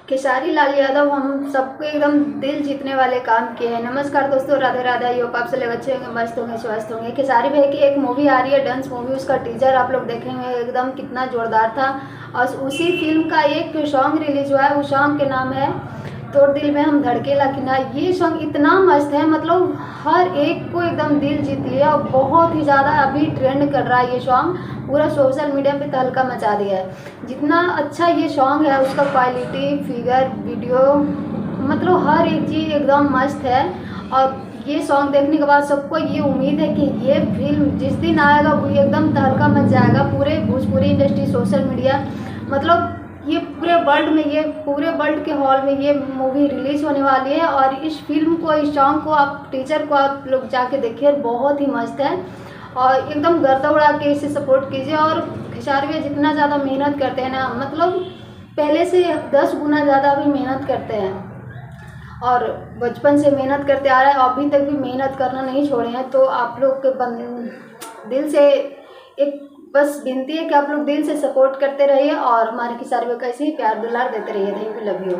खेसारी लाल यादव हम सबको एकदम दिल जीतने वाले काम किए हैं। नमस्कार दोस्तों, राधे राधे। योग आप से लोग अच्छे होंगे, मस्त होंगे, स्वस्थ होंगे। खेसारी भाई की एक मूवी आ रही है, डांस मूवी, उसका टीजर आप लोग देखेंगे, एकदम कितना जोरदार था। और उसी फिल्म का एक सॉन्ग रिलीज हुआ है, उस सॉन्ग के नाम है तोड़ दिल में हम धड़केला कि ना। ये सॉन्ग इतना मस्त है, मतलब हर एक को एकदम दिल जीत लिया और बहुत ही ज़्यादा अभी ट्रेंड कर रहा है ये सॉन्ग। पूरा सोशल मीडिया पे तहलका मचा दिया है। जितना अच्छा ये सॉन्ग है, उसका क्वालिटी, फिगर, वीडियो, मतलब हर एक चीज़ एकदम मस्त है। और ये सॉन्ग देखने के बाद सबको ये उम्मीद है कि ये फिल्म जिस दिन आएगा वो एकदम तहलका मच जाएगा। पूरे भोजपुरी इंडस्ट्री, सोशल मीडिया, मतलब ये पूरे वर्ल्ड के हॉल में ये मूवी रिलीज होने वाली है। और इस फिल्म को, इस सॉन्ग को, आप टीजर को आप लोग जाके देखिए, बहुत ही मस्त है। और एकदम गर्दा उड़ा के इसे सपोर्ट कीजिए। और खेसारी भाई जितना ज़्यादा मेहनत करते हैं ना, मतलब पहले से 10 गुना ज़्यादा अभी मेहनत करते हैं और बचपन से मेहनत करते आ रहे हैं, अभी तक भी मेहनत करना नहीं छोड़े हैं। तो आप लोग के दिल से एक बस विनती है कि आप लोग दिल से सपोर्ट करते रहिए और हमारे खेसारी भाई को ऐसे ही प्यार दुलार देते रहिए। Thank you, love you.